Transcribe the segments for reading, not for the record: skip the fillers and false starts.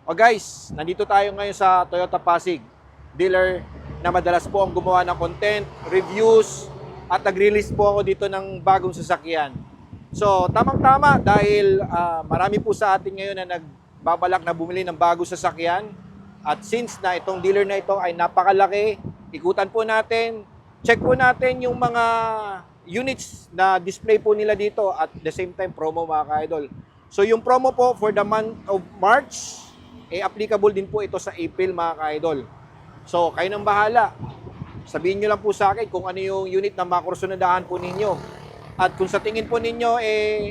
O guys, nandito tayo ngayon sa Toyota Pasig, dealer na madalas po ang gumawa ng content, reviews, at nag-release po ako dito ng bagong sasakyan. So, tamang-tama dahil marami po sa atin ngayon na nagbabalak na bumili ng bagong sasakyan. At since na itong dealer na ito ay napakalaki, ikutan po natin, check po natin yung mga units na display po nila dito at the same time promo mga ka-idol. So, yung promo po for the month of March, applicable din po ito sa April mga ka-idol. So, kayo nang bahala. Sabihin nyo lang po sa akin kung ano yung unit na makursunadahan po ninyo. At kung sa tingin po ninyo,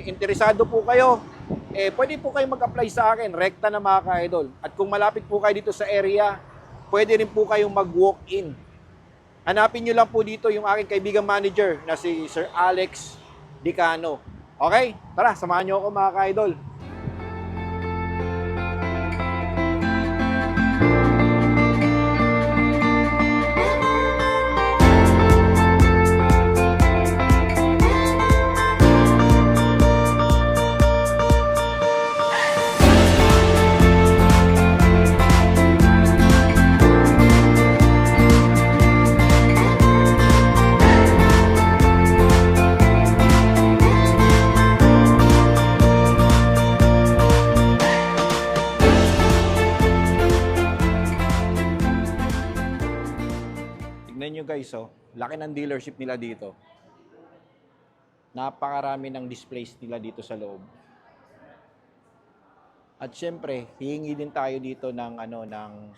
interesado po kayo, pwede po kayo mag-apply sa akin, rekta na mga ka-idol. At kung malapit po kayo dito sa area, pwede rin po kayong mag-walk-in. Hanapin nyo lang po dito yung aking kaibigang manager na si Sir Alex Dicano. Okay? Tara, samahan nyo ako mga ka-idol. Tignan nyo guys, laki ng dealership nila dito. Napakarami ng displays nila dito sa loob. At syempre, hihingi din tayo dito ng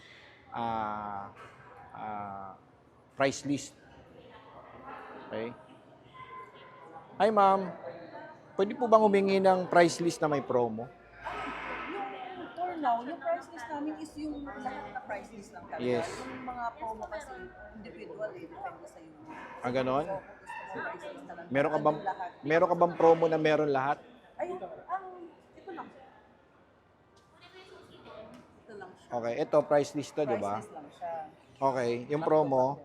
price list. Okay? Hi ma'am, pwede po bang humingi ng price list na may promo? For now, yung price list namin is yung lahat na price list lang talaga. Yes. Yung mga promo kasi individual depende sa iyo. Ganon? So, kung gusto mo price list na lang. Meron ka bang promo na meron lahat? Ay, ito lang. Ito lang siya. Okay, ito price list to, di ba? Price list lang siya. Okay, yung promo,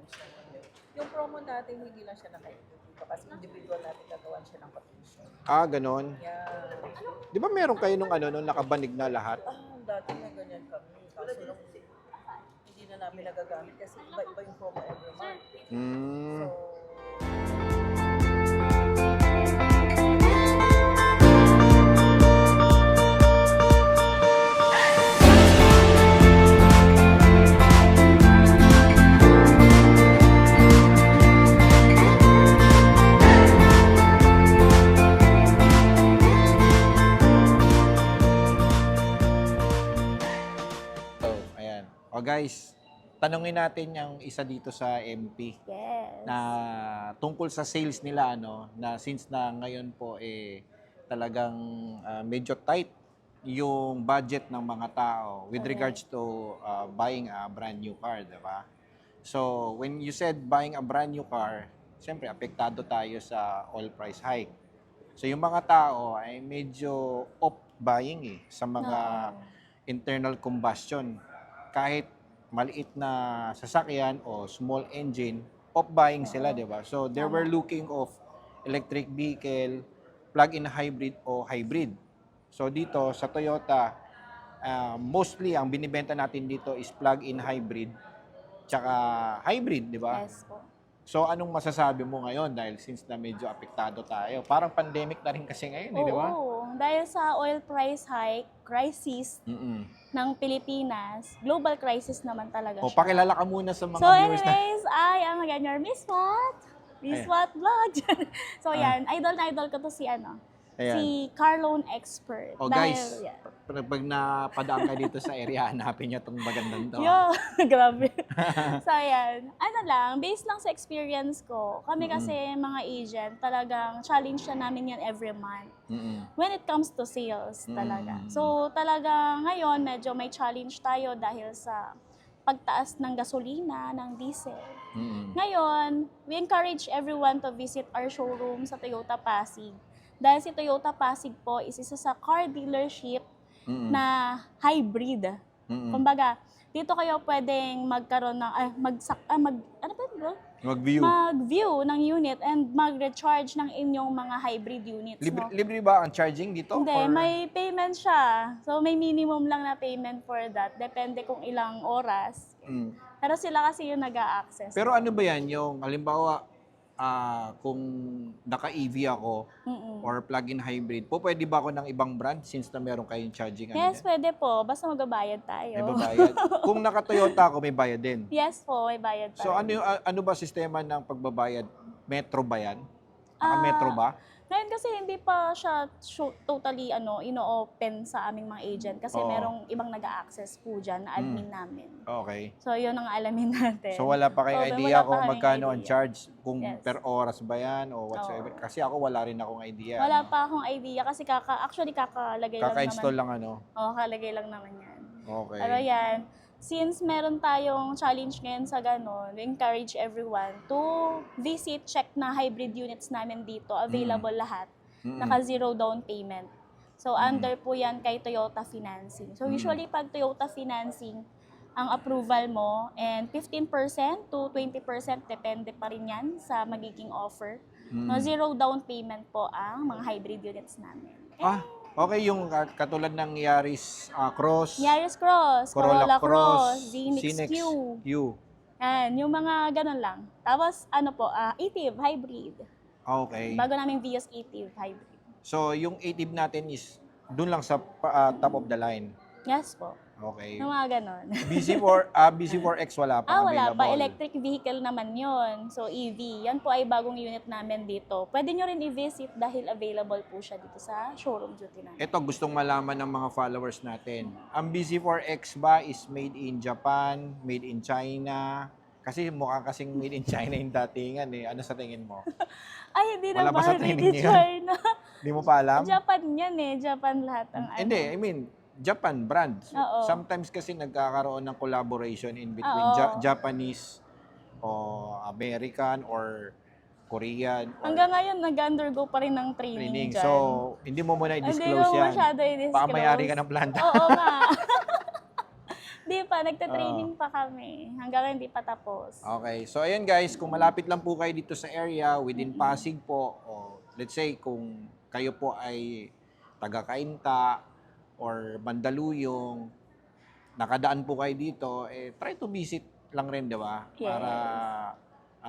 Yung promo natin, hindi lang siya naka-dito kasi individual natin gagawan siya ng quotation. ganon. Yan. Di ba meron kayo nung nung nakabanig na lahat? Dati na ganyan kami. Kaso lang, hindi na namin nagagamit kasi iba-iba yung promo every month. Hmm. So, Ayan. O guys, tanungin natin yung isa dito sa MP Yes. na tungkol sa sales nila na since na ngayon po talagang medyo tight yung budget ng mga tao with regards to buying a brand new car, 'di ba? So, when you said buying a brand new car, siyempre apektado tayo sa oil price hike. So, yung mga tao ay medyo off buying sa mga internal combustion. Kahit maliit na sasakyan o small engine, off buying sila, 'di ba? So, they were looking of electric vehicle, plug-in hybrid o hybrid. So, dito sa Toyota, mostly ang binibenta natin dito is plug-in hybrid tsaka hybrid, di ba? Yes po. So, anong masasabi mo ngayon dahil since na medyo apektado tayo? Parang pandemic na rin kasi ngayon, di ba? Oo, dahil sa oil price hike, crisis Mm-mm. ng Pilipinas, global crisis naman talaga O, siya. pakilala ka muna sa mga So viewers na. anyways, I am again your Miss Wat. Miss Wat Vlog. So yan, idol na idol ko to si Ayan. si car loan expert. O guys, Dahil, yan. pag napadaan ka dito sa area, hanapin niyo itong magandang to. Yo, grabe. So yan, based lang sa experience ko, kami kasi mga agent, talagang challenge siya namin yan every month. Mm-mm. When it comes to sales talaga. So talaga ngayon medyo may challenge tayo dahil sa pagtaas ng gasolina, ng diesel. Mm-mm. Ngayon, we encourage everyone to visit our showroom sa Toyota Pasig. Dahil si Toyota Pasig po is isa sa car dealership na hybrid. Mm-mm. Kumbaga, dito kayo pwedeng magkaroon ng, ano ba bro? Mag-view. Mag-view ng unit and mag-recharge ng inyong mga hybrid units, Libre, no? libre ba ang charging dito? Hindi, Or- may payment siya. So, may minimum lang na payment for that. Depende kung ilang oras. Mm. Pero sila kasi yung nag-a-access. Pero ano ba yan? Yung halimbawa, kung naka-EV ako Mm-mm. or plug-in hybrid, po pwede ba ako ng ibang brand since na meron kayong charging? Yes, pwede po. Basta magbabayad tayo. May babayad. Kung naka-Toyota ako, may bayad din. Yes po, may bayad tayo. So ano ba sistema ng pagbabayad? Metro ba yan? Naka-metro ba? Ngayon kasi hindi pa siya totally ino-open sa aming mga agent kasi Oo. merong ibang nag-a-access po dyan na admin namin. Okay. So, yun ang alamin natin. So wala pa kayong Oo, idea wala pa kung kaming magkano ang idea. charge? Kung Yes. per oras ba yan o whatsoever? Oo. Kasi ako wala rin akong idea. Wala ano. pa akong idea kasi kakalagay Kaka-install lang naman. lang ano? Oo, kalagay lang naman yan. Okay. Pero yan, since meron tayong challenge ngayon sa ganon, we encourage everyone to visit, check na hybrid units namin dito. Available lahat. Mm-mm. Naka zero down payment. So, under po yan kay Toyota Financing. So, usually pag Toyota Financing, ang approval mo, and 15% to 20% depende pa rin yan sa magiging offer. No, zero down payment po ang mga hybrid units namin. Okay, yung katulad ng Yaris Cross, Yaris Cross, Corolla Cross, Zenix Q. Q. Yan, yung mga ganun lang. Tapos, Ative, hybrid. Okay. Bago namin Vios Ative, hybrid. So, yung ATIV natin is dun lang sa top of the line. Yes po. Okay. Yung mga ganun. BC4X wala pa Wala available. pa. Electric vehicle naman yon. So, EV. Yan po ay bagong unit namin dito. Pwede nyo rin i-visit dahil available po siya dito sa showroom duty namin. Ito, gustong malaman ng mga followers natin. Ang BC4X ba is made in Japan, made in China? Kasi mukhang kasing made in China yung datingan eh. Ano sa tingin mo? Ay, hindi Wala ba sa naman. training Hindi niyo? China. Hindi mo pa alam? Japan yan eh. Japan lahat ang Hindi, I mean, Japan brands. Oo. Sometimes kasi nagkakaroon ng collaboration in between Oo. Japanese o American or Korean or Hanggang ngayon, nag-undergo pa rin ng training dyan. So, hindi mo muna Hindi i-disclose ko yan. masyado i-disclose. Baka mayari ka ng planta. Oo nga. Di pa, nagta-training pa kami. Hanggang hindi pa tapos. Okay. So, ayun guys, kung malapit lang po kayo dito sa area, within Pasig po, o let's say kung kayo po ay taga-Cainta or Mandaluyong, nakadaan po kayo dito, try to visit lang rin, di ba? Yes. Para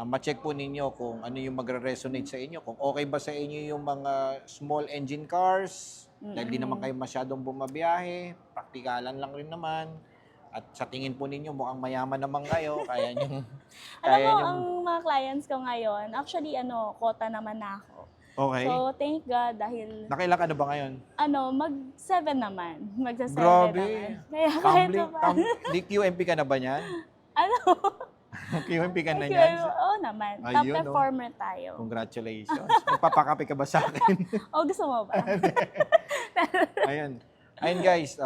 ma-check po ninyo kung ano yung magre-resonate sa inyo. Kung okay ba sa inyo yung mga small engine cars, dahil di naman kayo masyadong bumabiyahe, praktikalan lang rin naman. At sa tingin po ninyo, mukhang mayaman naman kayo, kaya nyo, Alam mo, nyo- ang mga clients ko ngayon, actually, quota naman na ako. Okay. So, thank God dahil, Nakailan ka na ba ngayon? mag-7 naman. Magsa-7 Grabe. naman. Kaya kahit pa. Di QMP ka na ba niyan? Ano? QMP ka na niyan? Oo naman. Top Ayun, no? performer tayo. Congratulations. Magpapakape ka ba sa akin? O, gusto mo ba? Ayun. Ayun guys,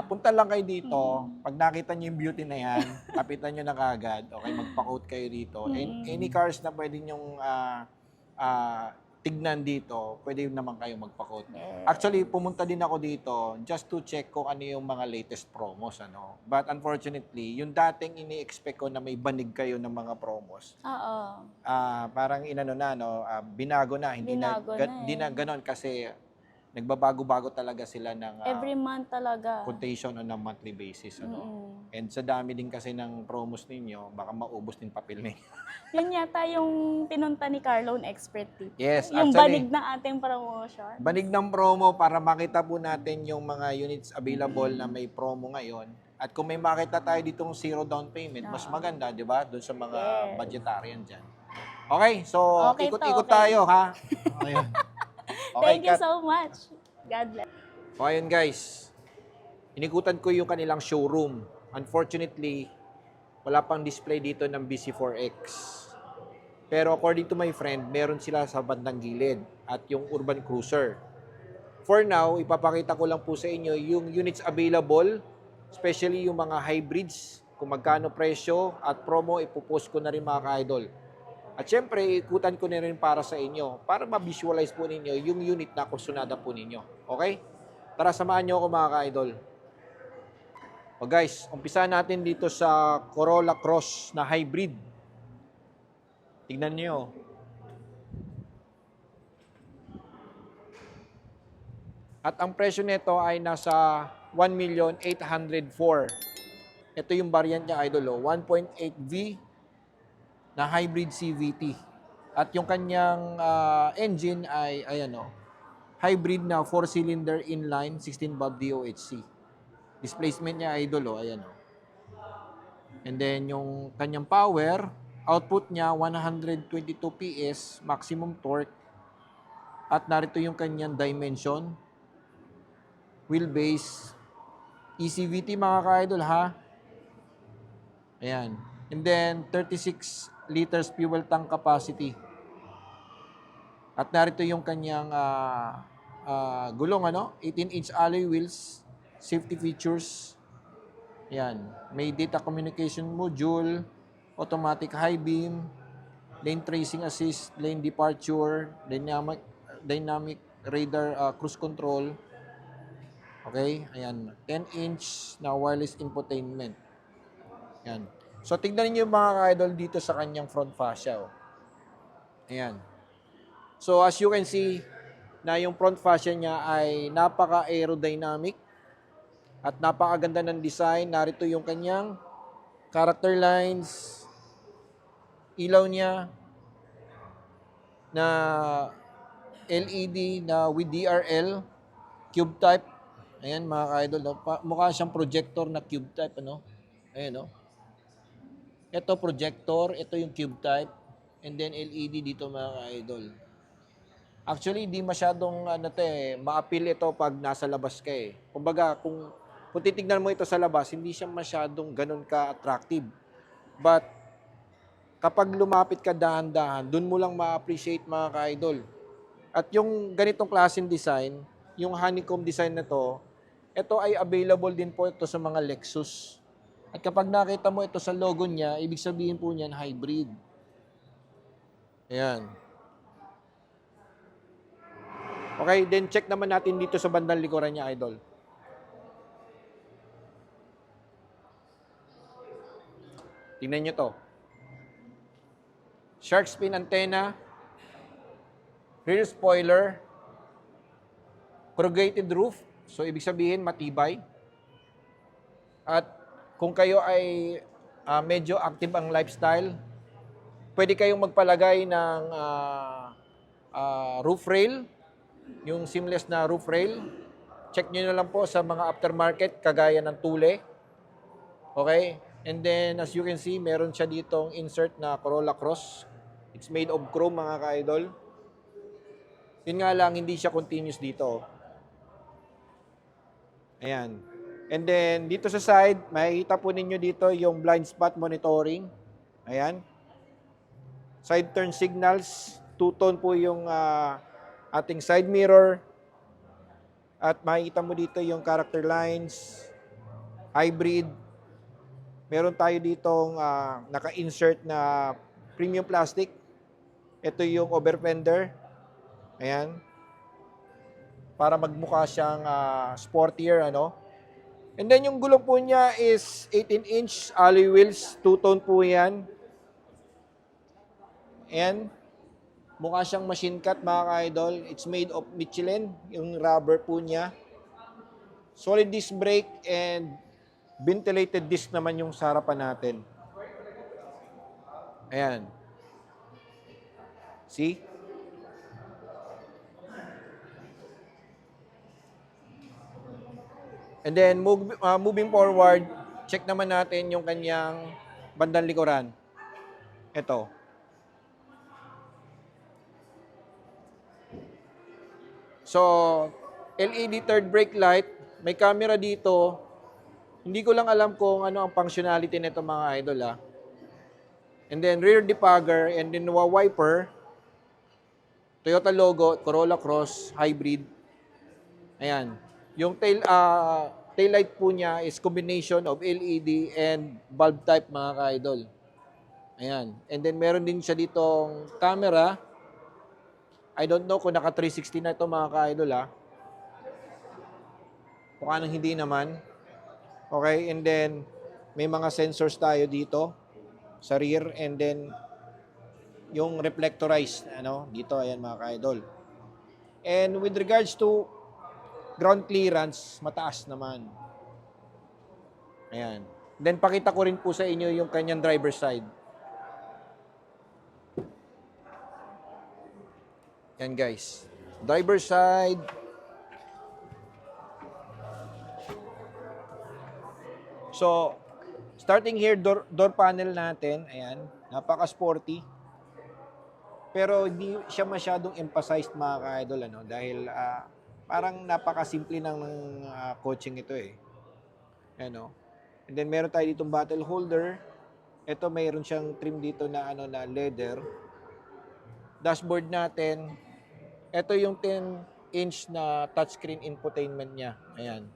punta lang kayo dito. Pag nakita niyo yung beauty na yan, kapitan niyo na kagad. Okay, magpa-quote kayo dito. Any cars na pwede nyong tignan dito, pwede naman kayo magpa-quote. Yes. Actually, pumunta din ako dito just to check kung ano yung mga latest promos. But unfortunately, yung dating ini-expect ko na may banig kayo ng mga promos, Oo. parang binago na. Binago na Hindi na ganon kasi nagbabago-bago talaga sila ng Every month talaga. quotation on a monthly basis. Mm-mm. And sa dami din kasi ng promos ninyo, baka maubos din papel ninyo. Yan yata yung pinunta ni Carlone Expert Tip. Yes, Yung actually, banig na ating promotion. banig ng promo para makita po natin yung mga units available na may promo ngayon. At kung may makita tayo ditong zero down payment, mas maganda, di ba? Doon sa mga Yes. budgetarian dyan. Okay, so Okay to, ikot-ikot okay. tayo, ha? Ayun. Okay, Thank you Kat. so much. God bless. O ayun guys, inikutan ko yung kanilang showroom. Unfortunately, wala pang display dito ng BC4X. Pero according to my friend, meron sila sa bandang gilid at yung Urban Cruiser. For now, ipapakita ko lang po sa inyo yung units available, especially yung mga hybrids, kung magkano presyo at promo, ipopost ko na rin mga ka-idol. At syempre, ikutan ko na rin para sa inyo, para ma-visualize po ninyo yung unit na kusunada po ninyo. Okay? Tara, samahan nyo ako mga ka-idol. O guys, umpisa natin dito sa Corolla Cross na hybrid. Tignan niyo. At ang presyo nito ay nasa 1,804,000. Ito yung variant niya, idol. 1.8V na hybrid CVT. At yung kanyang engine ay, ayan hybrid na 4-cylinder inline 16-valve DOHC. Displacement niya, idol, ayan And then, yung kanyang power, output niya, 122 PS, maximum torque. At narito yung kanyang dimension, wheelbase, ECVT mga ka-idol ha. Ayan. And then, 36 liters fuel tank capacity. At narito yung kanyang gulong, 18-inch alloy wheels, safety features. Ayan. May data communication module, automatic high beam, lane tracing assist, lane departure, dynamic radar cruise control. Okay? Ayan. 10-inch na wireless infotainment. Ayan. So, tignan niyo mga ka-idol dito sa kanyang front fascia. Ayan. So, as you can see, na yung front fascia niya ay napaka-aerodynamic at napakaganda ng design. Narito yung kanyang character lines, ilaw niya na LED na with DRL, cube type. Ayan mga ka-idol, mukha siyang projector na cube type, Ayan, Ito projector, ito yung cube type, and then LED dito mga ka-idol. Actually, di masyadong ma-appeal ito pag nasa labas ka Kumbaga, kung titignan mo ito sa labas, hindi siya masyadong ganun ka-attractive. But, kapag lumapit ka dahan-dahan, dun mo lang ma-appreciate mga ka-idol. At yung ganitong klaseng design, yung honeycomb design na to, ito ay available din po ito sa mga Lexus. At kapag nakita mo ito sa logo niya, ibig sabihin po niyan hybrid. Ayan. Okay, then check naman natin dito sa bandang likuran niya, idol. Tingnan nyo to. Shark fin antenna, rear spoiler, corrugated roof, so ibig sabihin matibay. At kung kayo ay medyo active ang lifestyle, pwede kayong magpalagay ng roof rail, yung seamless na roof rail. Check nyo na lang po sa mga aftermarket, kagaya ng Thule. Okay? And then, as you can see, meron siya ditong insert na Corolla Cross. It's made of chrome, mga ka-idol. Yun nga lang, hindi siya continuous dito. Ayan. And then, dito sa side, makikita po ninyo dito yung blind spot monitoring. Ayan. Side turn signals. Two-tone po yung ating side mirror. At makikita mo dito yung character lines, hybrid. Meron tayo ditong naka-insert na premium plastic. Ito yung over fender. Ayan. Para magmukha siyang sportier, And then yung gulong po niya is 18-inch alloy wheels, two-tone po yan. Ayan. Mukha siyang machine cut, mga ka-idol. It's made of Michelin, yung rubber po niya. Solid disc brake and ventilated disc naman yung sa harapan natin. Ayan. See? And then, moving forward, check naman natin yung kanyang bandang likuran. Ito. So, LED third brake light, may camera dito. Hindi ko lang alam kung ano ang functionality nito mga idol And then rear defogger and then wiper. Toyota logo, Corolla Cross, hybrid. Ayan. Yung tail light po niya is combination of LED and bulb type mga ka-idol. Ayan. And then meron din siya ditong camera. I don't know kung naka 360 na ito mga ka-idol Mukha nang hindi naman. Okay, and then may mga sensors tayo dito sa rear, and then yung reflectorized, dito, ayan mga ka-idol. And with regards to ground clearance, mataas naman. Ayan. Then pakita ko rin po sa inyo yung kanyang driver side. Yan guys. Driver side. So, starting here, door panel natin, ayan, napaka-sporty. Pero hindi siya masyadong emphasized mga ka-idol, dahil parang napaka-simple ng coaching ito eh. Ano. And then meron tayo ditong bottle holder. Ito mayroon siyang trim dito na na leather. Dashboard natin. Ito yung 10-inch na touchscreen infotainment niya. Ayan.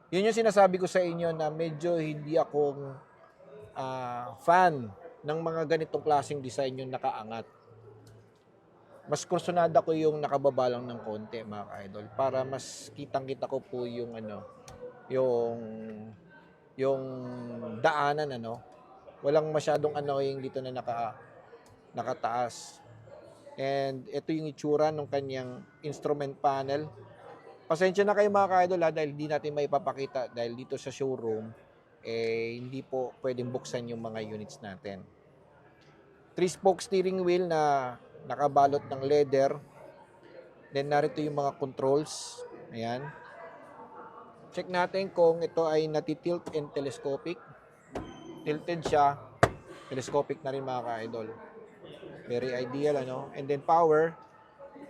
Yun yung sinasabi ko sa inyo na medyo hindi akong fan ng mga ganitong klaseng design yung nakaangat. Mas kursunada ko yung nakababa lang ng konti mga ka-idol para mas kitang-kita ko po yung yung daanan Walang masyadong annoying dito na nakataas. And ito yung itsura ng kanyang instrument panel. Pasensya na kayo mga ka-idol dahil hindi natin maipapakita dahil dito sa showroom hindi po pwedeng buksan yung mga units natin. 3-spoke steering wheel na nakabalot ng leather. Then narito yung mga controls. Ayan. Check natin kung ito ay natitilt and telescopic. Tilted siya. Telescopic na rin mga ka-idol. Very ideal And then power.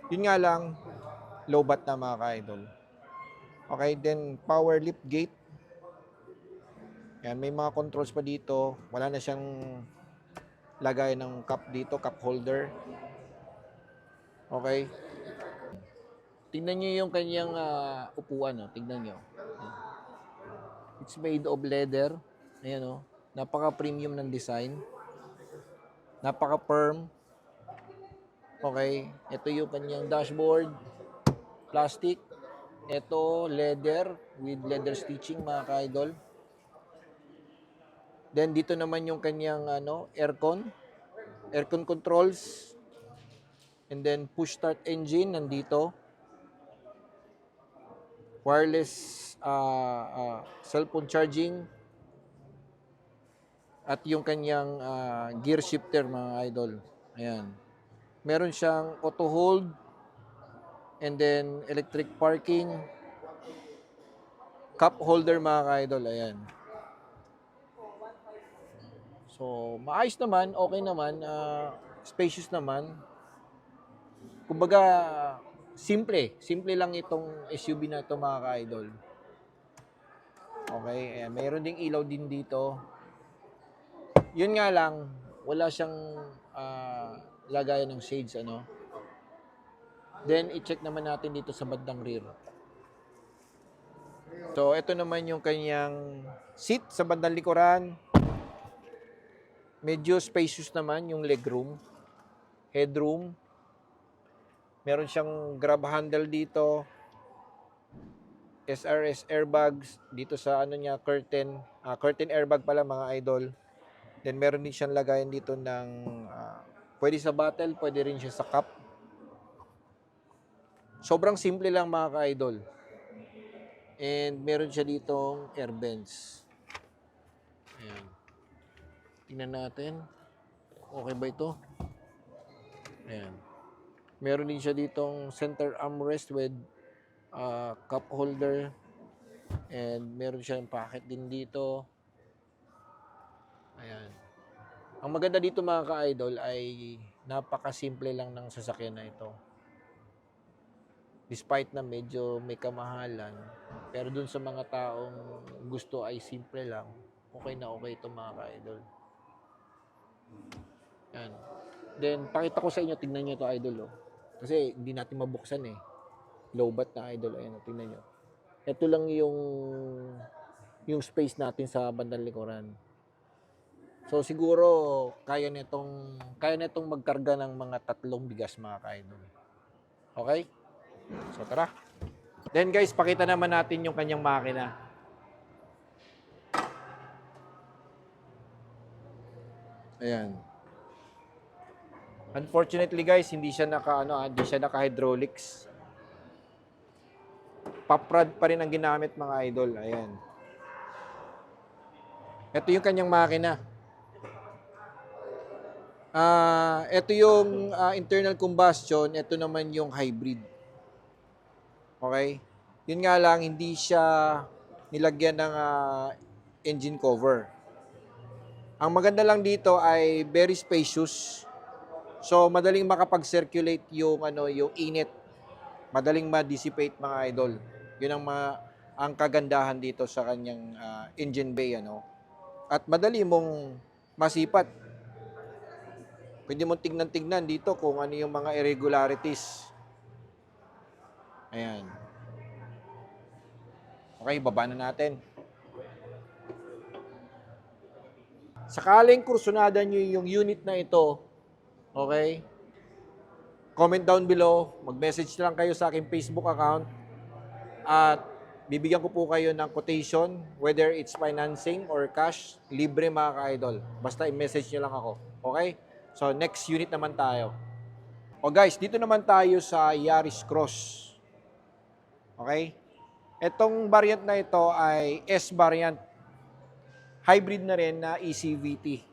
Yun nga lang, low bat na mga ka-idol. Okay, then power lift gate. Yan, may mga controls pa dito. Wala na siyang lagay ng cup dito, cup holder. Okay. Tingnan nyo yung kanyang upuan. Tingnan nyo. It's made of leather. Ayan napaka-premium ng design. Napaka-firm. Okay. Ito yung kanyang dashboard. Plastic. Ito, leather with leather stitching mga ka-idol. Then dito naman yung kanyang aircon. Aircon controls. And then push start engine nandito. Wireless cellphone charging. At yung kanyang gear shifter mga idol. Ayan. Meron siyang auto hold. And then electric parking. Cup holder mga idol. Ayan. So, maayos naman. Okay naman. Spacious naman. Kumbaga, simple. Simple lang itong SUV na ito mga ka-idol. Okay. Ayan. Mayroon ding ilaw din dito. Yun nga lang, wala siyang lagayan ng shades, Then, i-check naman natin dito sa bandang rear. So, ito naman yung kanyang seat sa bandang likuran. Medyo spacious naman yung legroom. Headroom. Meron siyang grab handle dito. SRS airbags dito sa curtain. Curtain airbag pala mga idol. Then meron din siyang lagayan dito ng pwede sa bottle, pwede rin siya sa cup. Sobrang simple lang mga ka-idol. And meron siya ditong air vents. Ayan. Tingnan natin. Okay ba ito? Ayan. Meron din siya ditong center armrest with cup holder. And meron siyang pocket din dito. Ayan. Ang maganda dito mga ka-idol ay napakasimple lang ng sasakyan na ito. Despite na medyo may kamahalan, pero dun sa mga taong gusto ay simple lang, okay na okay ito mga ka-idol. Yan. Then, pakita ko sa inyo, tingnan nyo ito idol. Kasi hindi natin mabuksan eh. Low bat na idol. Ayan, tingnan nyo. Ito lang yung space natin sa bandang likuran. So siguro kaya nitong magkarga ng mga 3 bigas mga ka-idol. Okay? So tara. Then guys, pakita naman natin yung kanyang makina. Ayan. Unfortunately guys, hindi siya hindi siya naka-hydraulics. Paprad pa rin ang ginamit mga idol. Ayan. Ito yung kanyang makina. Ito yung internal combustion, ito naman yung hybrid. Okay? Yun nga lang, hindi siya nilagyan ng engine cover. Ang maganda lang dito ay very spacious. So, madaling makapag-circulate yung, yung init. Madaling ma-dissipate mga idol. Yun ang kagandahan dito sa kanyang engine bay. At madali mong masipat. Pwede mong tignan-tignan dito kung ano yung mga irregularities. Ayan. Okay, baba na natin. Sakaling kursunada nyo yung unit na ito, okay? Comment down below, mag-message lang kayo sa aking Facebook account at bibigyan ko po kayo ng quotation, whether it's financing or cash, libre mga ka-idol. Basta i-message nyo lang ako. Okay? So, next unit naman tayo. O guys, dito naman tayo sa Yaris Cross. Okay? Etong variant na ito ay S variant. Hybrid na rin na ECVT.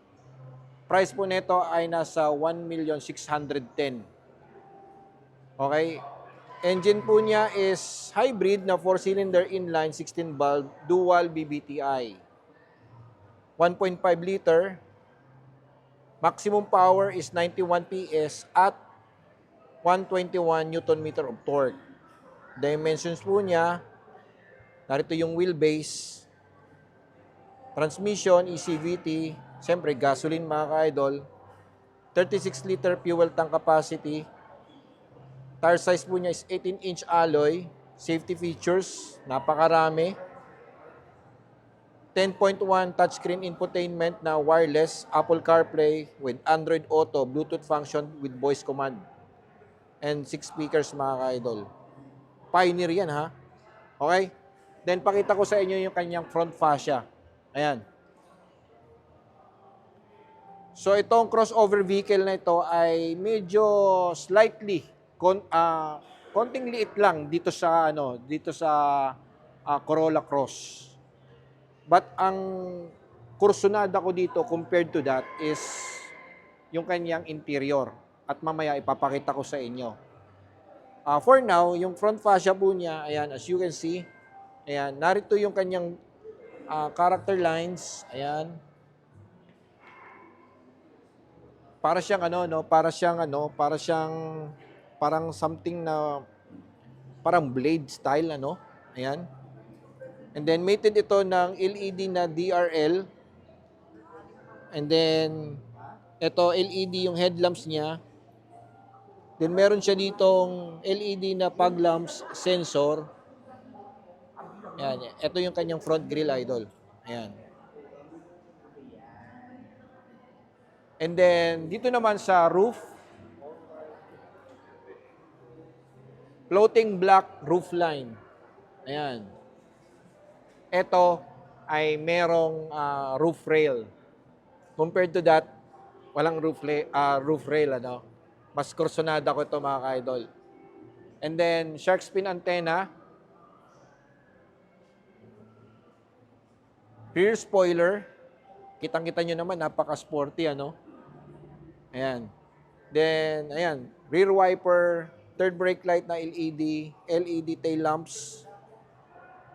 Price po nito ay nasa 1,610,000. Okay? Engine po niya is hybrid na 4-cylinder inline 16-valve dual BBTI. 1.5 liter. Maximum power is 91 PS at 121 Newton meter of torque. Dimensions po niya, narito yung wheelbase. Transmission, ECVT, siyempre gasoline mga ka-idol. 36 liter fuel tank capacity. Tire size po niya is 18-inch alloy. Safety features, napakarami. 10.1 touchscreen infotainment na wireless, Apple CarPlay with Android Auto, Bluetooth function with voice command. And 6 speakers mga ka-idol. Pioneer yan ha. Okay? Then pakita ko sa inyo yung kanyang front fascia. Ayan. So itong crossover vehicle na ito ay medyo slightly konting liit lang dito sa Corolla Cross. But ang kursunada ko dito compared to that is yung kanyang interior at mamaya ipapakita ko sa inyo. For now, yung front fascia po niya, ayan, as you can see, ayan, narito yung kanyang character lines, ayan. Para siyang parang something na parang blade style Ayan. And then mated ito ng LED na DRL. And then ito LED yung headlamps niya. Then meron siya ditong LED na fog lamps sensor. Ayan. Ito yung kanyang front grille idol. Ayan. And then, dito naman sa roof, floating black roof line. Ayan. Ito ay merong roof rail. Compared to that, walang roof rail. Mas kursunada ko ito mga ka-idol. And then, shark fin antenna. Rear spoiler. Kitang-kita nyo naman, napaka-sporty, Ayan. Then, ayan, rear wiper, third brake light na LED, LED tail lamps,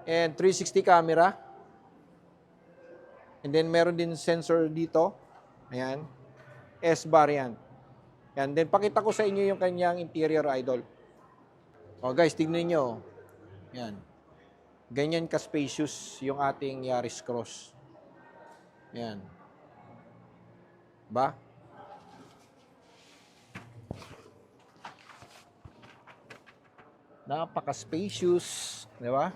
and 360 camera. And then, meron din sensor dito. Ayan. S variant. Ayan. Then, pakita ko sa inyo yung kanyang interior, idol. O, guys, tignan nyo. Ayan. Ganyan ka-spacious yung ating Yaris Cross. Ayan. Ba? Napaka-spacious, di ba?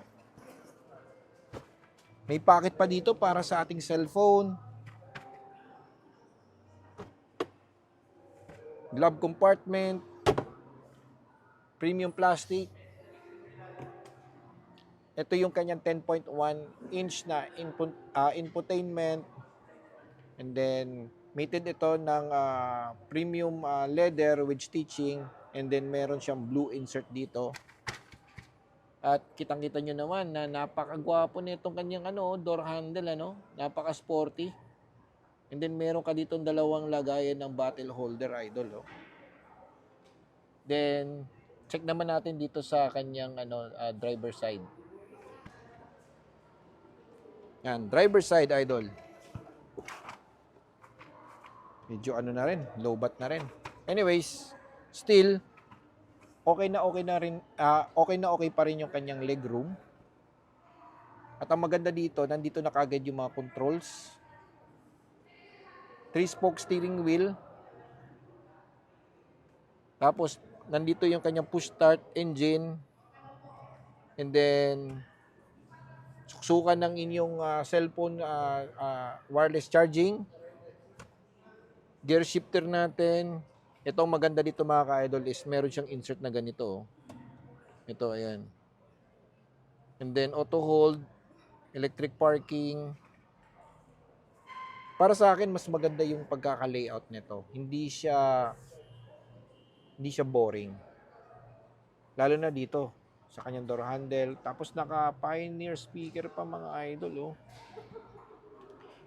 May pocket pa dito para sa ating cellphone. Glove compartment. Premium plastic. Ito yung kanyang 10.1 inch na infotainment. And then, Mated ito ng premium leather with stitching, and then meron siyang blue insert dito. At kitang-kita nyo naman na napakagwapo nitong kanyang door handle, napaka-sporty. And then meron ka ditong dalawang lagayan ng bottle holder, idol. Then check naman natin dito sa kanyang driver side. Yan, driver side, idol. Medyo na rin, low bat na rin. Anyways, still okay na rin, okay pa rin yung kanyang legroom. At ang maganda dito, nandito na kagad yung mga controls. 3-spoke steering wheel. Tapos nandito yung kanyang push start engine. And then suksukan ng inyong cellphone wireless charging. Gear shifter natin. Ito ang maganda dito mga ka-idol is meron siyang insert na ganito. Ito, ayan. And then auto hold, electric parking. Para sa akin, mas maganda yung pagkaka-layout nito. Hindi siya boring. Lalo na dito, sa kanyang door handle. Tapos naka-Pioneer speaker pa mga idol.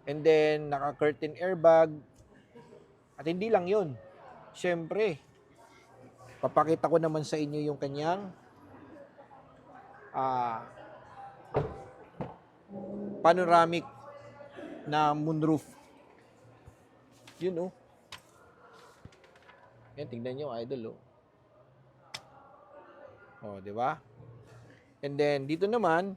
And then, naka-curtain airbag. At hindi lang yun. Siyempre, papakita ko naman sa inyo yung kanyang panoramic na moonroof. Yun, Yan, tingnan nyo, idol, di ba? And then, dito naman,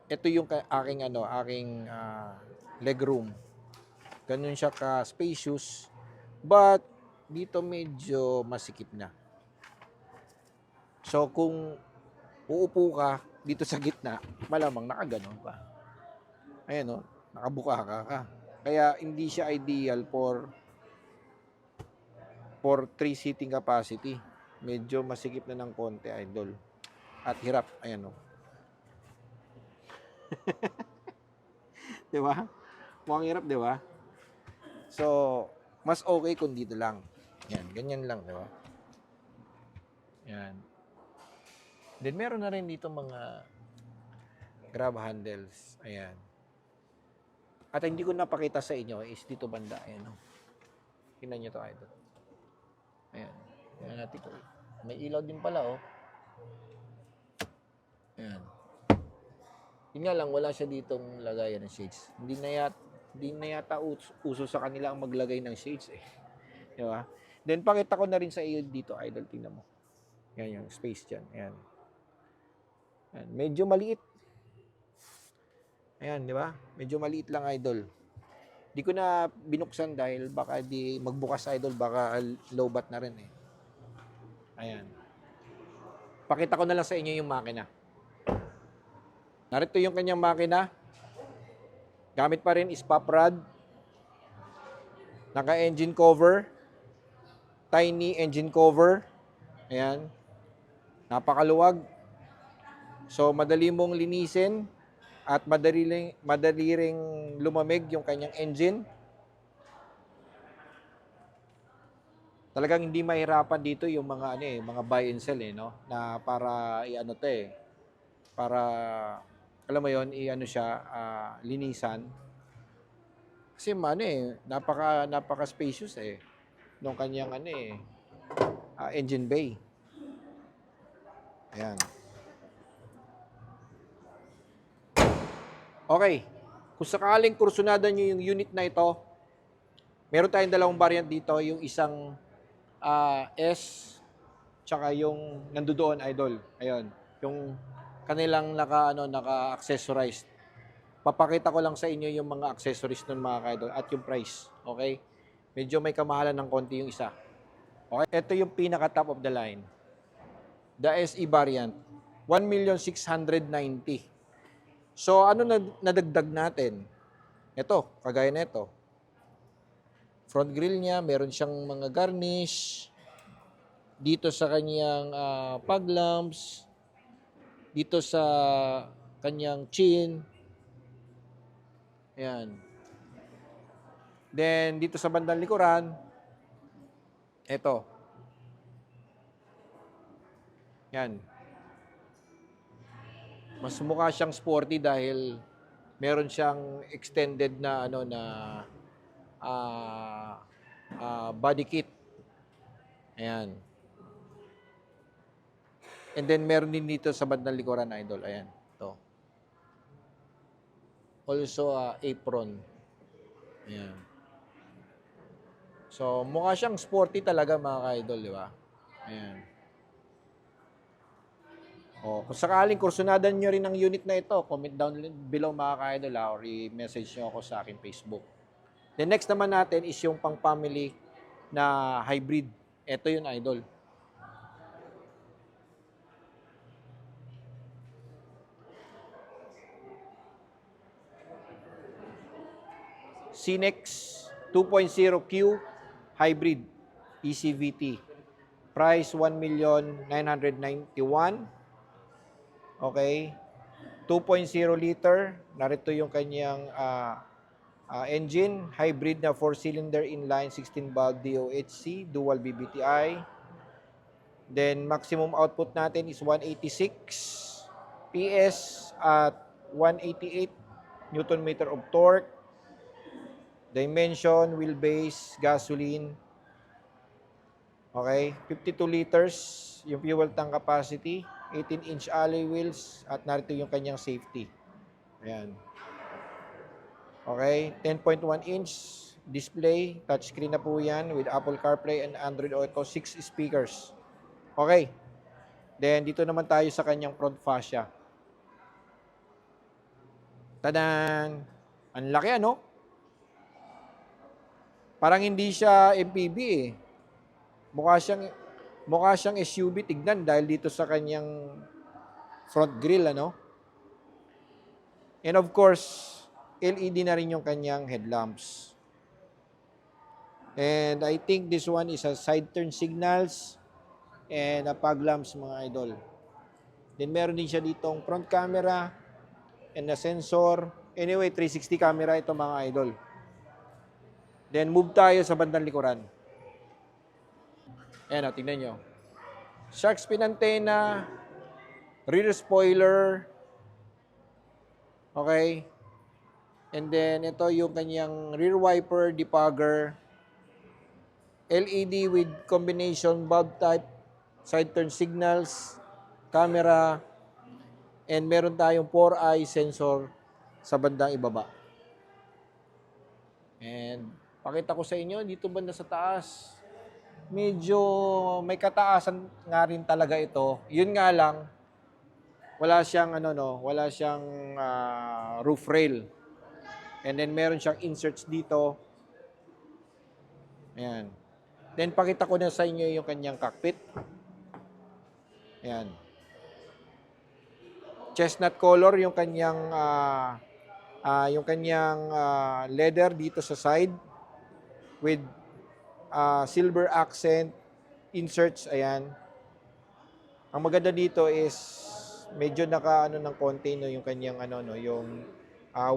ito yung aking legroom. Ganun siya ka-spacious, but dito medyo masikip na. So, kung uupo ka dito sa gitna, malamang nakaganon pa. Ayan, nakabuka ka. Kaya hindi siya ideal for 3 seating capacity. Medyo masikip na ng konti, idol. At hirap, ayan, Di ba? Mukhang hirap, di ba? So, mas okay kung dito lang. Yan, ganyan lang, di ba? Yan. Then, meron na rin dito mga grab handles. Ayan. At hindi ko napakita sa inyo is dito banda. Ayan, Tingnan nyo to, idol. Ayan. Ayan natin ito. May ilaw din pala, Ayan. Yun nga lang, wala siya ditong lagayan ng shades. Hindi na yata uso sa kanila ang maglagay ng shades, Di ba? Then, pakita ko na rin sa iyo dito, idol. Tingnan mo. Yan yung space dyan. Ayan. Ayan. Medyo maliit. Ayan, di ba? Medyo maliit lang, idol. Di ko na binuksan dahil baka di magbukas, idol. Baka low bat na rin, Ayan. Pakita ko na lang sa inyo yung makina. Narito yung kanyang makina. Gamit pa rin is pop rod. Naka-engine cover. Tiny engine cover. Ayan. Napakaluwag. So, madali mong linisin at madali ring lumamig yung kanyang engine. Talagang hindi mahirapan dito yung mga mga buy and sell na para para alam mo yon siya linisan. Kasi napaka spacious nung kanyang engine bay. Ayan. Okay. Kung sakaling kursunada nyo yung unit na ito, meron tayong dalawang variant dito, yung isang S tsaka yung nandoon, idol. Ayun, yung kanilang naka-accessorized. Papakita ko lang sa inyo yung mga accessories nun mga ka-idol at yung price. Okay? Medyo may kamahalan ng konti yung isa. Okay? Ito yung pinaka top of the line. The SE variant. 1,690,000. So, ano nadagdag natin? Ito, kagaya nito. Front grille niya, meron siyang mga garnish. Dito sa kanyang fog lamps. Dito sa kanyang chin. Ayan. Then, dito sa bandang likuran, ito. Yan. Mas mukha siyang sporty dahil meron siyang extended na ano na ah, body kit. Ayan. And then meron din dito sa bandang likuran, idol. Ayan. Ito. Also apron. Ayan. So mukha siyang sporty talaga mga ka-idol, di ba? Ayan. O, kung sakaling kursunadan nyo rin ang unit na ito, comment down below mga ka-idol or i-message nyo ako sa aking Facebook. The next naman natin is yung pang-family na hybrid. Ito yung idol. Cinex 2.0Q Hybrid ECVT. Price 1,991,000. Okay. 2.0 liter. Narito yung kanyang engine. Hybrid na 4-cylinder inline 16-valve DOHC. Dual BBTI. Then maximum output natin is 186 PS at 188 Newton meter of torque. Dimension, wheelbase, gasoline. Okay, 52 liters yung fuel tank capacity, 18-inch alloy wheels, at narito yung kanyang safety. Ayan. Okay, 10.1-inch display, touchscreen na po yan with Apple CarPlay and Android Auto, 6 speakers. Okay, then dito naman tayo sa kanyang front fascia. Tadan! Ang laki ano? Parang hindi siya MPV eh. Mukha siyang SUV tignan dahil dito sa kanyang front grille ano. And of course, LED na rin yung kanyang headlamps. And I think this one is a side turn signals and a fog lamps mga idol. Then meron din siya ditong front camera and a sensor. Anyway, 360 camera ito mga idol. Then move tayo sa bandang likuran. Ayan o, tingnan nyo. Shark fin antenna, rear spoiler, okay. And then ito yung kanyang rear wiper, defogger, LED with combination bulb type, side turn signals, camera, and meron tayong 4-eye sensor sa bandang ibaba. And pakita ko sa inyo, dito banda sa taas, medyo may kataasan nga rin talaga ito. Yun nga lang, wala siyang wala siyang roof rail. And then meron siyang inserts dito. Ayan. Then pakita ko na sa inyo yung kanyang cockpit. Ayan. Chestnut color yung kanyang leather dito sa side with silver accent inserts. Ayan. Ang maganda dito is medyo ng konti yung kanyang yung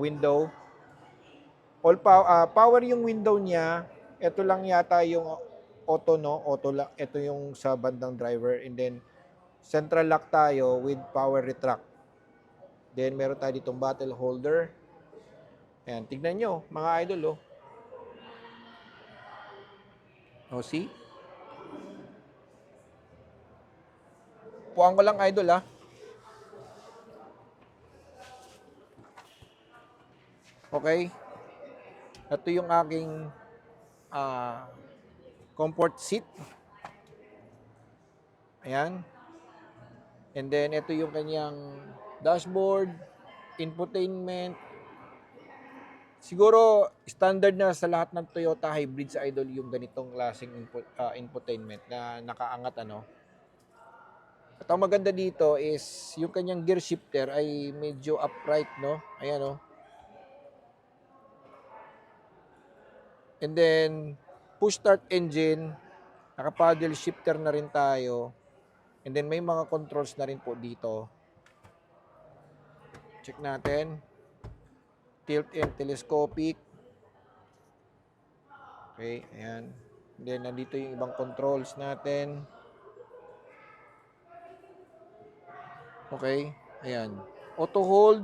window. All power yung window niya. Ito lang yata yung auto lang. Ito yung sa bandang driver, and then central lock tayo with power retract. Then meron tayo ditong bottle holder. Ayan, tignan nyo mga idol oh. See? Puwang ko lang idol Okay. Ito yung aking comfort seat. Ayan. And then ito yung kanyang dashboard, infotainment. Siguro standard na sa lahat ng Toyota hybrid sa idol yung ganitong klaseng infotainment na nakaangat At ang maganda dito is yung kanyang gear shifter ay medyo upright Ayan And then push start engine, naka-paddle shifter na rin tayo. And then may mga controls na rin po dito. Check natin. Tilt and telescopic. Okay, ayan. Then, nandito yung ibang controls natin. Okay, ayan. Auto hold,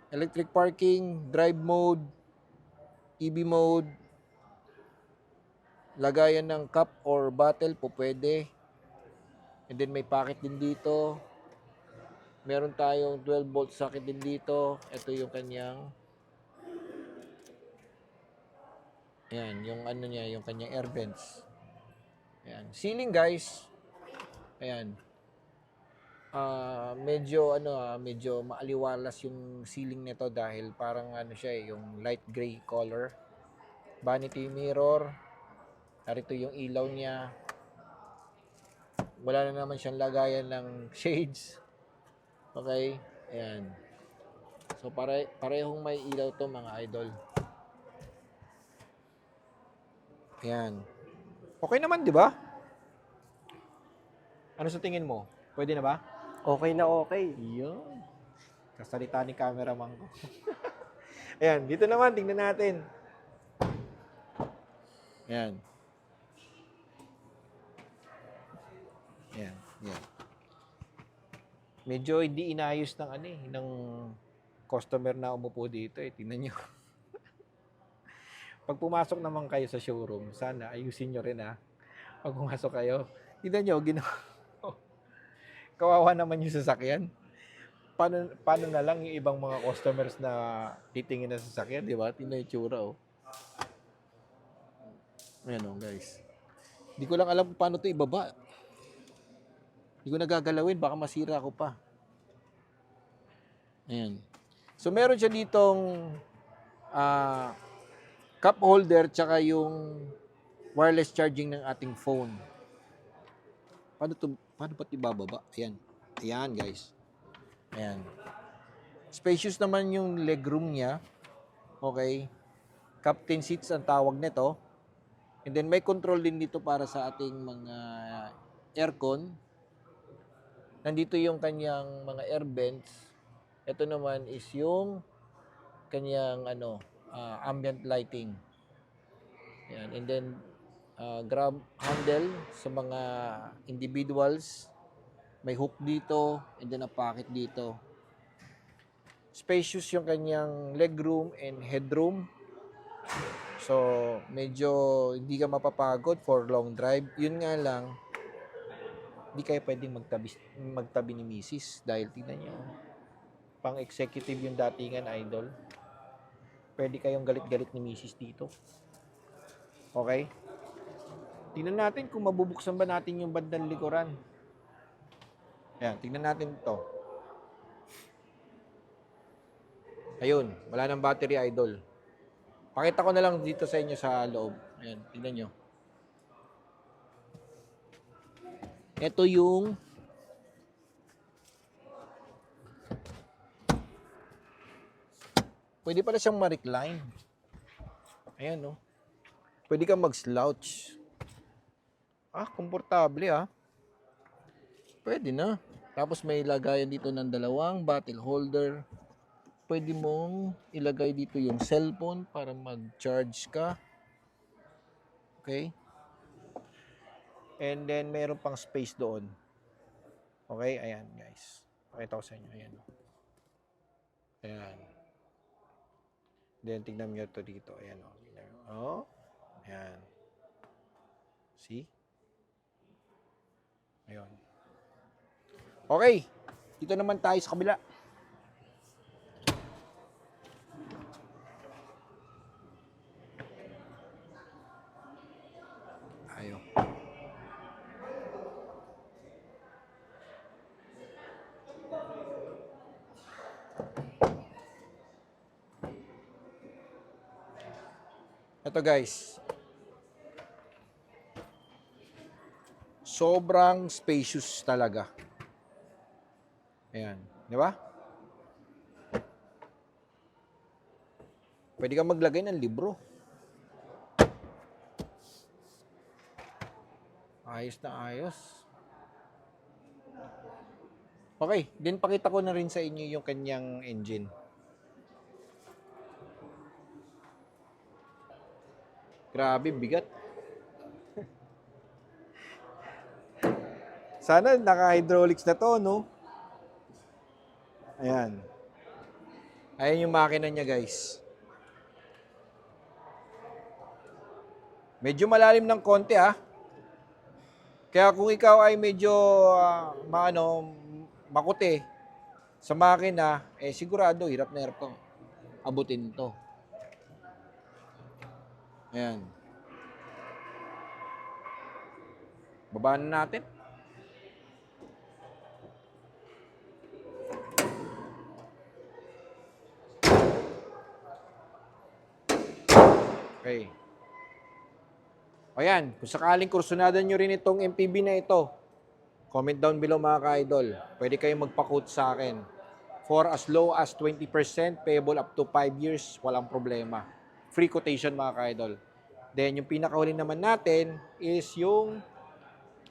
electric parking, drive mode, EV mode, lagayan ng cup or bottle po pwede. And then may pocket din dito. Meron tayong 12 volt socket din dito. Ito yung kanyang ayan, yung ano niya, yung kanyang air vents. Ayan. Ceiling guys. Ayan. Medyo maaliwalas yung ceiling nito dahil parang ano siya yung light gray color. Vanity mirror. Narito yung ilaw niya. Wala na naman siyang lagayan ng shades. Okay? Ayan. So parehong may ilaw to mga idol. Ayan. Okay naman, di ba? Ano sa tingin mo? Pwede na ba? Okay na okay. Yun. Kasalita ni cameraman ko. Ayan, dito naman, tingnan natin. Ayan. Ayan, ayan. Medyo hindi inayos ng ng customer na umupo dito eh. Tingnan nyo. Pag pumasok naman kayo sa showroom, sana ayusin nyo rin Pag pumasok kayo, tingnan nyo, kawawa naman yung sasakyan. Paano na lang yung ibang mga customers na titingin na sasakyan, di ba? Tingnan yung tsura, oh. Ayan, guys. Hindi ko lang alam kung paano ito ibaba. Hindi ko nagagalawin, baka masira ko pa. Ayan. So, meron siya ditong cup holder tsaka yung wireless charging ng ating phone. Paano pa ibababa? Ayan. Ayan, guys. Ayan. Spacious naman yung legroom niya. Okay. Captain seats ang tawag nito. And then may control din dito para sa ating mga aircon. Nandito yung kanyang mga air vents. Ito naman is yung kanyang ambient lighting. Ayan. And then grab handle sa mga individuals. May hook dito and then a pocket dito. Spacious yung kanyang legroom and headroom. So, medyo hindi ka mapapagod for long drive. Yun nga lang, hindi kayo pwedeng magtabi ni Mrs. Dahil tingnan nyo, pang executive yung datingan, idol. Pwede kayong galit-galit ni Mrs. dito. Okay? Tingnan natin kung mabubuksan ba natin yung bandang likuran. Ayan, tingnan natin ito. Ayun, wala nang battery, idol. Pakita ko na lang dito sa inyo sa loob. Ayan, tingnan nyo. Ito yung pwede pala siyang ma-recline. Ayan, no? Pwede kang mag-slouch. Komportable, Pwede na. Tapos may lagayan dito ng dalawang bottle holder. Pwede mong ilagay dito yung cellphone para mag-charge ka. Okay? And then, mayroon pang space doon. Okay? Ayan, guys. Pakita ko sa inyo. Ayan. Ayan. Then, tignan nyo ito dito. Ayan, oh. Ayan. See? Ayun. Okay. Dito naman tayo sa kabila. Ayo. Ito guys. Sobrang spacious talaga. Ayan. Di ba? Pwede kang maglagay ng libro. Ayos na ayos. Okay, din pakita ko na rin sa inyo yung kanyang engine. Grabe, bigat. Sana naka-hydraulics na to, no? Ayan. Ayan yung makina niya, guys. Medyo malalim ng konti, ah. Kaya kung ikaw ay medyo makuti sa makina, sigurado, hirap na hirap kang abutin to. Ayan. Babaan na natin. Okay. O yan, kung sakaling kursunadan nyo rin itong MPV na ito, comment down below mga ka-idol. Pwede kayong magpa-quote sa akin. For as low as 20%, payable up to 5 years, walang problema. Free quotation mga ka-idol. Then yung pinakahuli naman natin is yung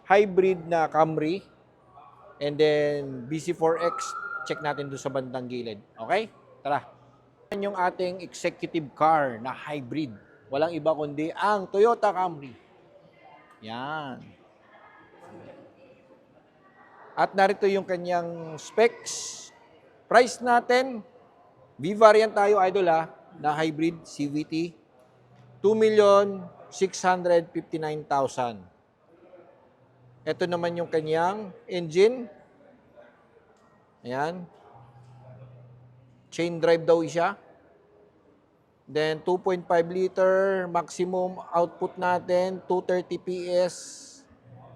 hybrid na Camry. And then BC4X, check natin doon sa bandang gilid. Okay? Tara. Yan yung ating executive car na hybrid. Walang iba kundi ang Toyota Camry. Yan. At narito yung kanyang specs. Price natin, V-variant tayo idol na hybrid CVT. 2,659,000. Ito naman yung kanyang engine. Ayan. Chain drive daw siya. Then 2.5 liter maximum output natin, 230 PS.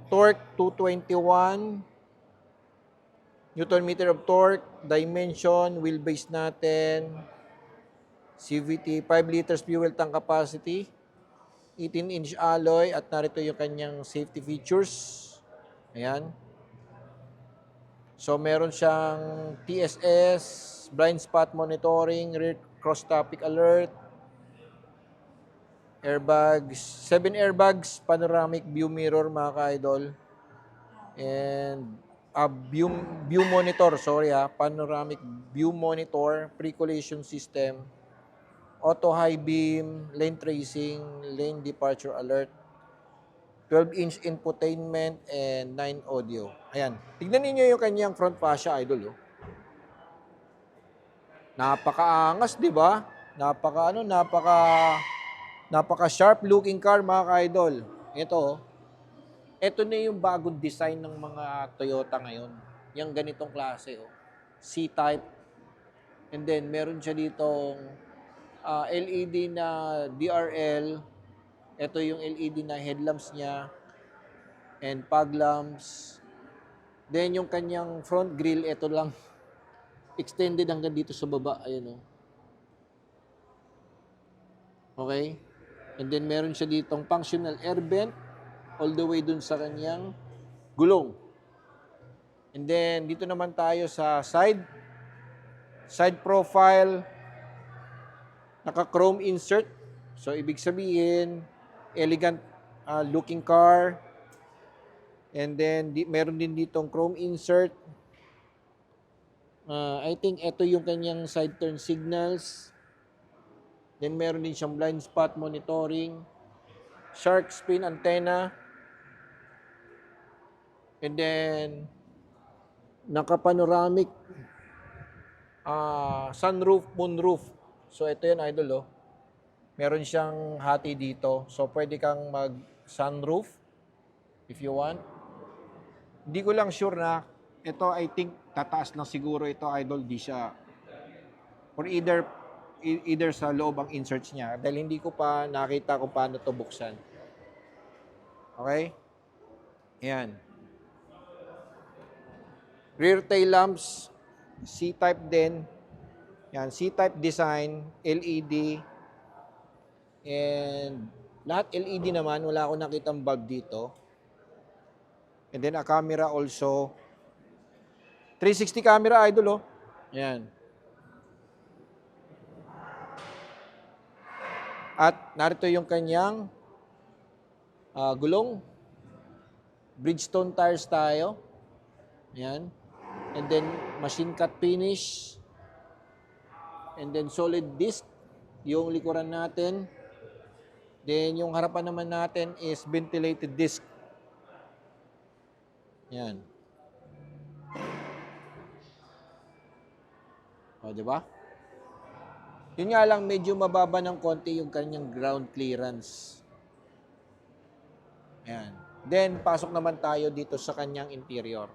Torque 221 Newton meter of torque, dimension, wheelbase natin. CVT 5 liters fuel tank capacity. 18-inch alloy at narito yung kanyang safety features. Ayan. So meron siyang TSS, blind spot monitoring, rear cross traffic alert, airbags, 7 airbags, panoramic view mirror mga ka-idol, and view monitor, panoramic view monitor, pre-collision system, auto high beam, lane tracing, lane departure alert, 12-inch infotainment, and 9 audio. Ayan. Tignan niyo yung kanyang front fascia, idol. Napakaangas, di ba? Napaka sharp looking car mga ka-idol. Ito na yung bagong design ng mga Toyota ngayon. Yung ganitong klase, C-type. And then meron siya ditong LED na DRL. Ito yung LED na headlamps niya and fog lamps. Then yung kanyang front grille, ito lang. Extended hanggang dito sa baba. Ayan, Okay? And then meron siya ditong functional air vent all the way dun sa kanyang gulong. And then dito naman tayo sa side profile. Naka-chrome insert. So ibig sabihin, elegant looking car. And then meron din ditong chrome insert. I think ito yung kanyang side turn signals. Then meron din siyang blind spot monitoring, shark fin antenna, and then naka-panoramic sunroof, moonroof. So ito yan idol. Meron siyang hati dito. So pwede kang mag-sunroof if you want. Hindi ko lang sure na ito, I think tataas lang siguro ito idol, di siya, or either sa loob ang inserts niya dahil hindi ko pa nakita kung paano to buksan. Okay? Ayan. Rear tail lamps, C-type din. Yan, C-type design, LED. And lahat LED naman, wala akong nakitang bulb dito. And then a camera also. 360 camera idol. Ayan. At narito yung kanyang gulong. Bridgestone tires tayo. Ayan. And then machine cut finish. And then solid disc yung likuran natin. Then, yung harapan naman natin is ventilated disc. Yan. O, di ba? Yun nga lang, medyo mababa ng konti yung kanyang ground clearance. Ayan. Then, pasok naman tayo dito sa kanyang interior.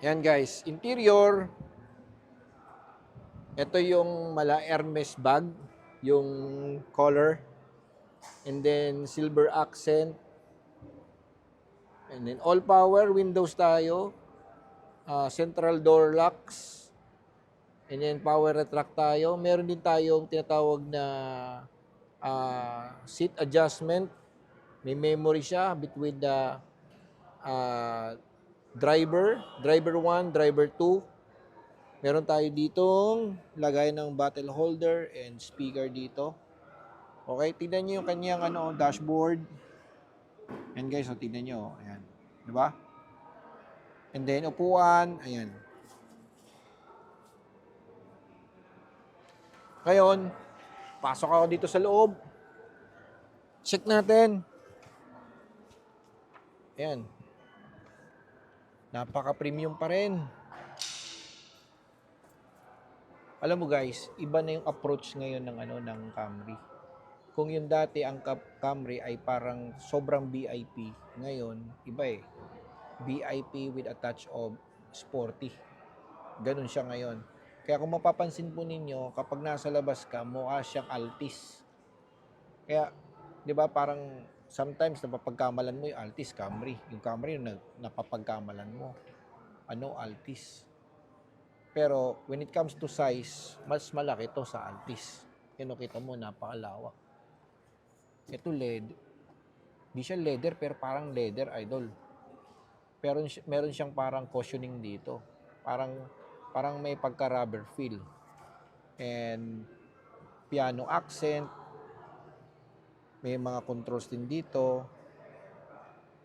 Yan guys, interior. Ito yung mala Hermes bag, yung color. And then silver accent. And then all power windows tayo. Central door locks. And then power retract tayo. Meron din tayong tinatawag na seat adjustment. May memory siya between the driver 1, driver 2. Meron tayo ditong lagay ng bottle holder and speaker dito. Okay, tingnan niyo yung kanyang dashboard. Ayan guys, so tingnan niyo, ayan. 'Di ba? And then upuan, ayan. Ngayon, pasok ako dito sa loob. Check natin. Ayan. Napaka-premium pa rin. Alam mo guys, iba na yung approach ngayon ng Camry. Kung yung dati ang Camry ay parang sobrang VIP, ngayon iba eh. VIP with a touch of sporty. Ganun siya ngayon. Kaya kung mapapansin po ninyo, kapag nasa labas ka, mukha siyang Altis. Kaya, 'di ba, parang sometimes napapagkamalan mo yung Altis, Camry. Yung Camry yung napapagkamalan mo. Altis. Pero when it comes to size, mas malaki to sa Altis. Kita mo, napakalawak. Ito LED. Di siya leather, pero parang leather, idol. Pero meron siyang parang cushioning dito. Parang may pagka-rubber feel. And piano accent. May mga controls din dito.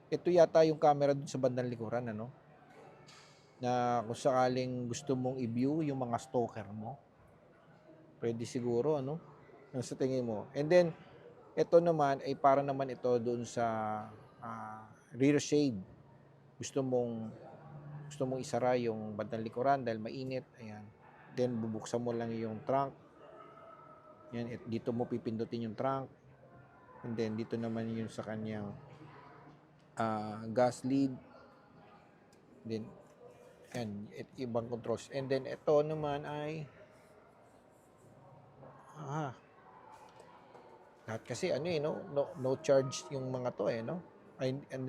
Ito yata yung camera dun sa bandang likuran, na kung sakaling gusto mong i-view yung mga stalker mo, pwede siguro, sa tingin mo. And then, ito naman ay para naman ito doon sa rear shade. Gusto mong isara yung bandang likuran dahil mainit, ayan. Then, bubuksan mo lang yung trunk. Yan, dito mo pipindutin yung trunk. And then, dito naman yung sa kanyang gas lead. Then, yan, ibang controls. And then, ito naman ay lahat kasi no charge yung mga to ay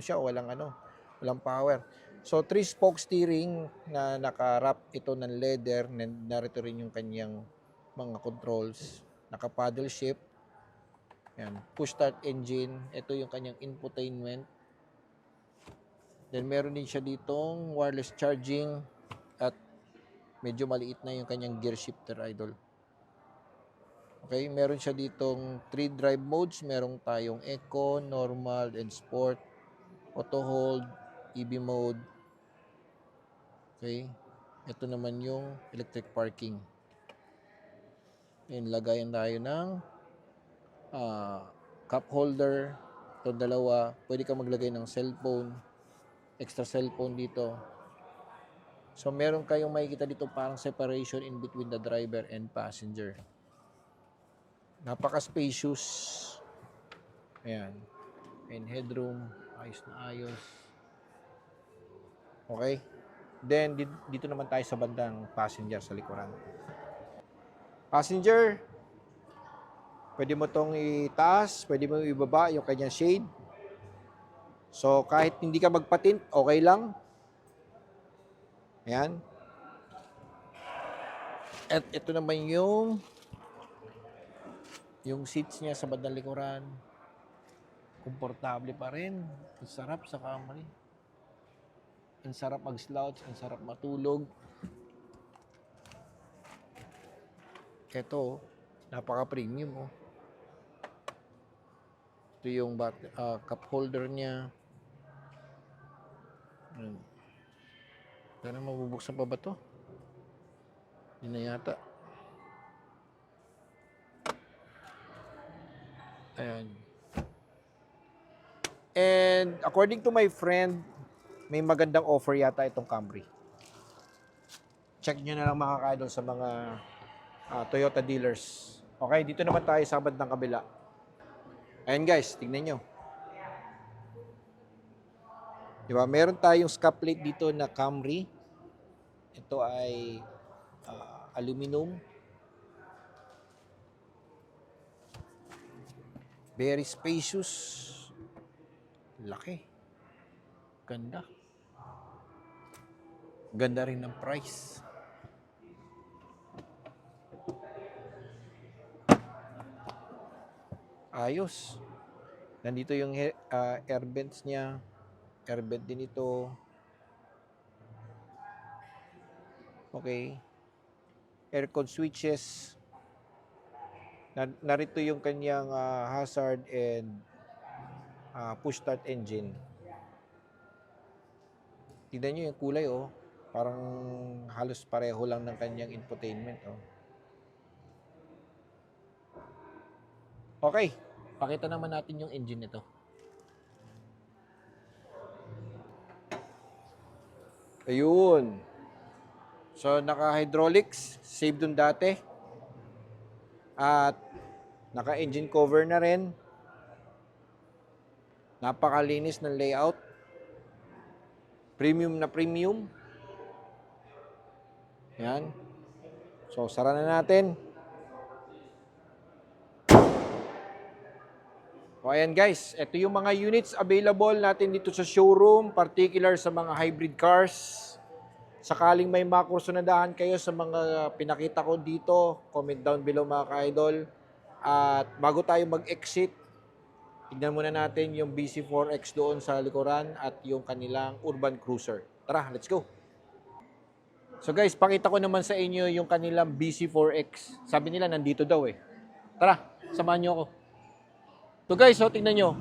siya, walang power. So 3-spoke steering na naka-wrap ito ng leather, narito rin yung kanyang mga controls, naka-paddle shift. Yan, push start engine, ito yung kanyang infotainment. Then meron din siya ditong wireless charging at medyo maliit na yung kanyang gear shifter, idol. Okay, meron siya ditong 3 drive modes. Meron tayong Eco, Normal, and Sport. Auto Hold, EV mode. Okay, ito naman yung electric parking. Ayan, lagayan tayo ng cup holder. Ito dalawa. Pwede ka maglagay ng cellphone. Extra cellphone dito. So, meron kayong makikita dito parang separation in between the driver and passenger. Napaka-spacious. Ayan. And headroom. Ayos na ayos. Okay. Then, dito naman tayo sa bandang passenger sa likuran. Passenger. Pwede mo tong itaas. Pwede mo ibaba yung kanyang shade. So, kahit hindi ka magpatint, okay lang. Ayan. At ito naman yung seats niya sa bandang likuran. Komportable pa rin. Ang sarap sa Camry. Ang sarap mag-slouch. Ang sarap matulog. Ito, napaka-premium. Ito yung cup holder niya. Ayan. Sana mabubuksan pa ba to? Hindi na yata. Ayan. And according to my friend, may magandang offer yata itong Camry. Check nyo na lang mga ka-idol sa mga Toyota dealers. Okay, dito naman tayo sa bandang kabila. Ayan guys, tignan nyo. Diba, meron tayong scuff plate dito na Camry. Ito ay aluminum. Very spacious. Laki. Ganda. Ganda rin ng price. Ayos. Nandito yung air vents niya. Air vent din ito. Okay. Aircon switches. Narito yung kanyang hazard and push start engine. Tignan nyo yung kulay, oh. Parang halos pareho lang ng kanyang infotainment, oh. Okay. Pakita naman natin yung engine nito. Ayun. So, naka-hydraulics. Save dun dati. At naka-engine cover na rin. Napakalinis ng layout. Premium na premium. Yan. So, sara na natin. O, ayan guys. Ito yung mga units available natin dito sa showroom. Particular sa mga hybrid cars. Sakaling may makursunadahan kayo sa mga pinakita ko dito, comment down below mga ka-idol. At bago tayo mag-exit, tignan muna natin yung BC4X doon sa likuran at yung kanilang Urban Cruiser. Tara, let's go! So guys, pakita ko naman sa inyo yung kanilang BC4X. Sabi nila nandito daw eh. Tara, samahan nyo ako. So guys, so tignan nyo.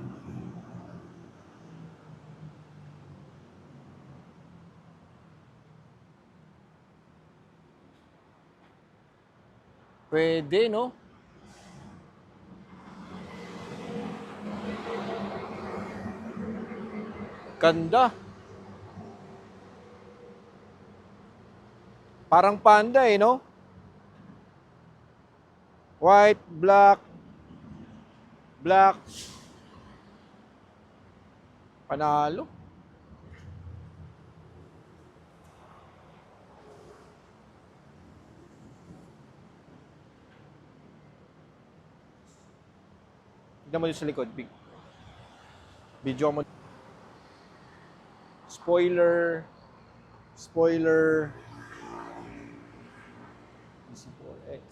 Pwede, no? Ganda. Parang Panda eh, no? White, black, black. Panalo. Tignan mo dito sa likod. Video mo. Spoiler. Spoiler. BC4X.